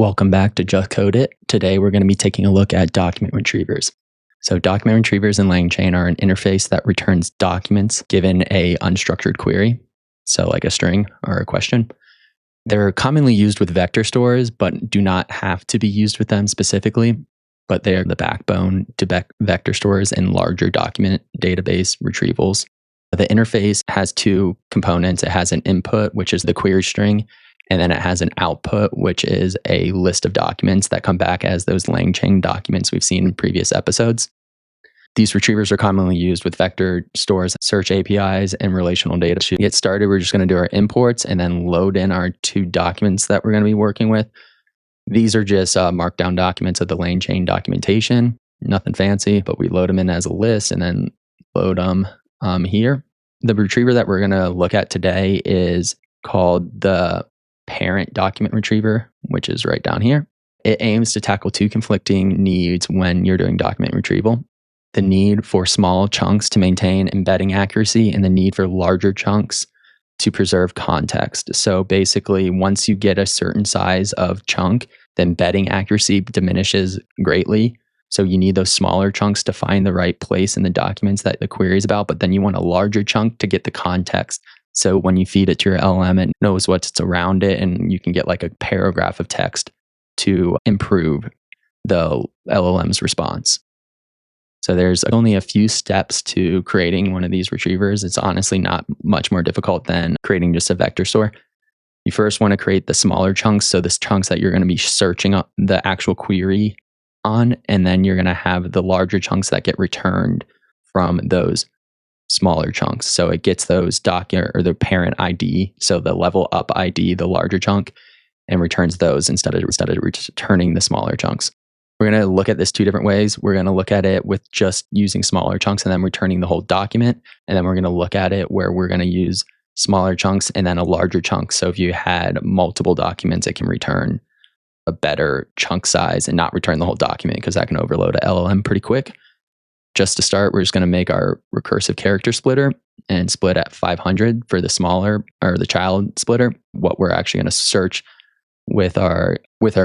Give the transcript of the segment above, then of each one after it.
Welcome back to Just Code It. Today we're going to be taking a look at document retrievers. So document retrievers in LangChain are an interface that returns documents given a unstructured query, so like a string or a question. They're commonly used with vector stores, but do not have to be used with them specifically, but they are the backbone to vector stores and larger document database retrievals. The interface has two components. It has an input, which is the query string, and then it has an output, which is a list of documents that come back as those LangChain documents we've seen in previous episodes. These retrievers are commonly used with vector stores, search APIs, and relational data. To get started, we're just going to do our imports and then load in our two documents that we're going to be working with. These are just markdown documents of the LangChain documentation. Nothing fancy, but we load them in as a list and then load them here. The retriever that we're going to look at today is called the parent document retriever, which is right down here. It aims to tackle two conflicting needs when you're doing document retrieval: the need for small chunks to maintain embedding accuracy and the need for larger chunks to preserve context. So basically, once you get a certain size of chunk, the embedding accuracy diminishes greatly. So you need those smaller chunks to find the right place in the documents that the query is about, but then you want a larger chunk to get the context. So when you feed it to your LLM, it knows what's around it, and you can get like a paragraph of text to improve the LLM's response. So there's only a few steps to creating one of these retrievers. It's honestly not much more difficult than creating just a vector store. You first want to create the smaller chunks, so the chunks that you're going to be searching up the actual query on, and then you're going to have the larger chunks that get returned from those smaller chunks. So it gets those document or the parent ID, so the level up ID, the larger chunk, and returns those instead of returning the smaller chunks. We're going to look at this two different ways. We're going to look at it with just using smaller chunks and then returning the whole document. And then we're going to look at it where we're going to use smaller chunks and then a larger chunk. So if you had multiple documents, it can return a better chunk size and not return the whole document, because that can overload a LLM pretty quick. Just to start, we're just going to make our recursive character splitter and split at 500 for the smaller or the child splitter, what we're actually going to search with our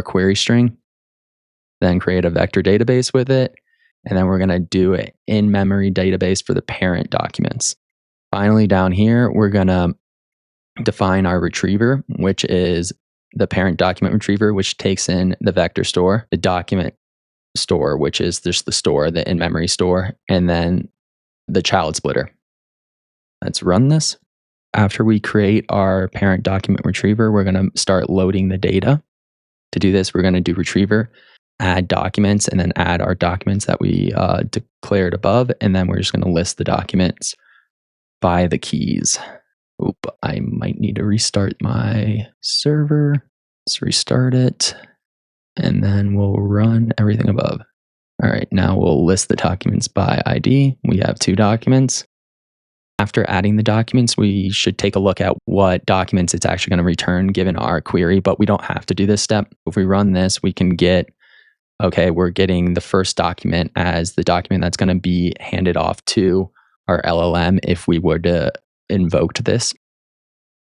query string. Then create a vector database with it. And then we're going to do an in-memory database for the parent documents. Finally, down here, we're going to define our retriever, which is the parent document retriever, which takes in the vector store, the document store, which is just the store, the in-memory store, and then the child splitter. Let's run this. After we create our parent document retriever, we're going to start loading the data. To do this, we're going to do retriever, add documents, and then add our documents that we declared above, and then we're just going to list the documents by the keys. Oop, I might need to restart my server. Let's restart it. And then we'll run everything above. All right, now we'll list the documents by ID. We have two documents. After adding the documents, we should take a look at what documents it's actually going to return given our query, but we don't have to do this step. If we run this, we can get, okay, we're getting the first document as the document that's going to be handed off to our LLM if we were to invoke this.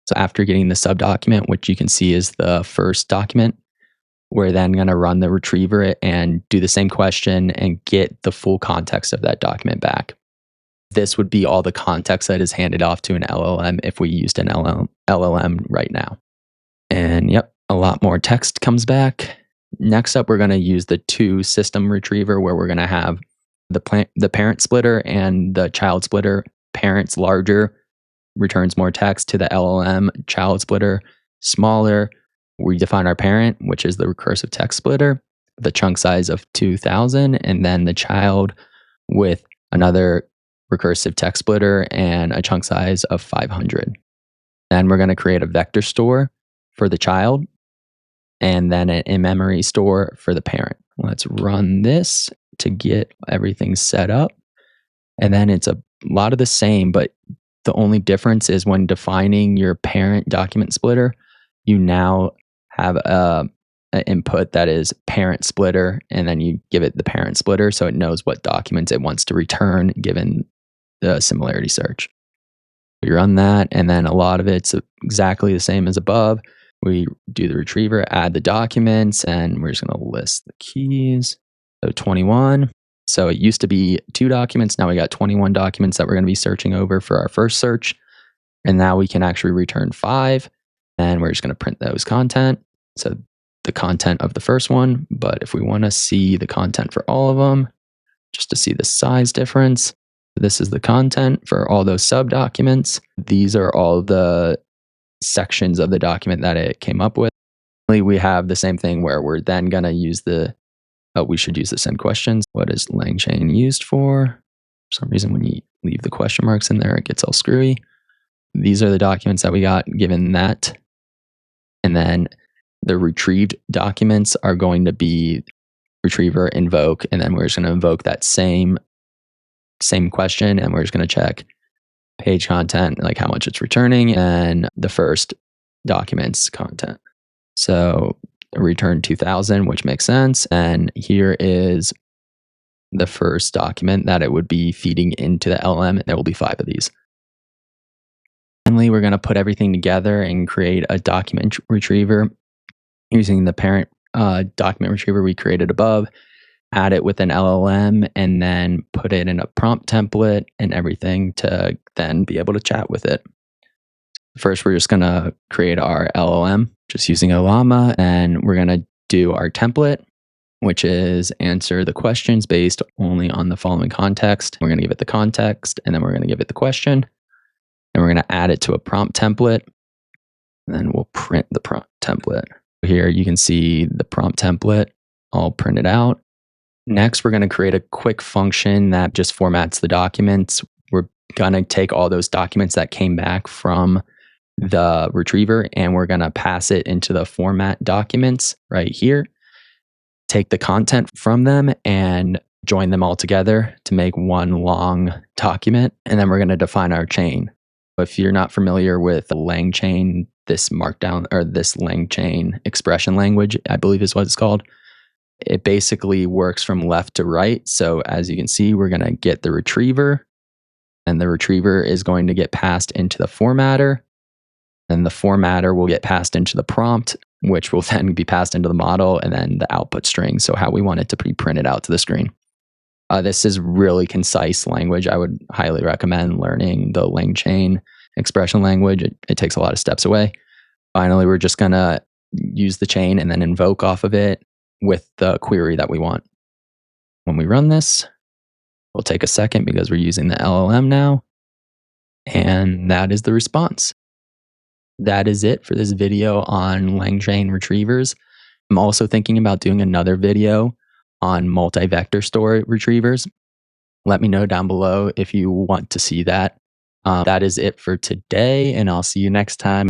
So after getting the subdocument, which you can see is the first document, we're then going to run the retriever and do the same question and get the full context of that document back. This would be all the context that is handed off to an LLM if we used an LLM right now. And yep, a lot more text comes back. Next up, we're going to use the two system retriever, where we're going to have the parent splitter and the child splitter. Parent's larger, returns more text to the LLM. Child splitter, smaller. We define our parent, which is the recursive text splitter, the chunk size of 2000, and then the child with another recursive text splitter and a chunk size of 500. Then we're going to create a vector store for the child and then an in-memory store for the parent. Let's run this to get everything set up. And then it's a lot of the same, but the only difference is when defining your parent document splitter, you now have an input that is parent splitter, and then you give it the parent splitter so it knows what documents it wants to return given the similarity search. We run that, and then a lot of it's exactly the same as above. We do the retriever, add the documents, and we're just going to list the keys. So 21. So it used to be 2 documents. Now we got 21 documents that we're going to be searching over for our first search. And now we can actually return 5. And we're just going to print those content. So the content of the first one. But if we want to see the content for all of them, just to see the size difference, this is the content for all those sub documents. These are all the sections of the document that it came up with. We have the same thing where we're then going to use we should use the send questions. What is LangChain used for? For some reason, when you leave the question marks in there, it gets all screwy. These are the documents that we got given that. And then the retrieved documents are going to be retriever, invoke, and then we're just going to invoke that same question, and we're just going to check page content, like how much it's returning, and the first document's content. So return 2000, which makes sense. And here is the first document that it would be feeding into the LM. There will be 5 of these. Finally, we're going to put everything together and create a document retriever using the parent document retriever we created above, add it with an LLM, and then put it in a prompt template and everything to then be able to chat with it. First, we're just going to create our LLM just using a llama, and we're going to do our template, which is answer the questions based only on the following context. We're going to give it the context, and then we're going to give it the question, and we're going to add it to a prompt template, and then we'll print the prompt template. Here you can see the prompt template all printed out. Next, we're going to create a quick function that just formats the documents. We're going to take all those documents that came back from the retriever, and we're going to pass it into the format documents right here, take the content from them and join them all together to make one long document. And then we're going to define our chain. If you're not familiar with LangChain, this markdown or this LangChain expression language, I believe is what it's called. It basically works from left to right. So as you can see, we're going to get the retriever, and the retriever is going to get passed into the formatter. And the formatter will get passed into the prompt, which will then be passed into the model, and then the output string. So how we want it to be printed out to the screen. This is really concise language. I would highly recommend learning the LangChain expression language. It takes a lot of steps away. Finally, we're just going to use the chain and then invoke off of it with the query that we want. When we run this, we'll take a second because we're using the LLM now. And that is the response. That is it for this video on LangChain retrievers. I'm also thinking about doing another video on multi-vector store retrievers. Let me know down below if you want to see that. That is it for today, and I'll see you next time.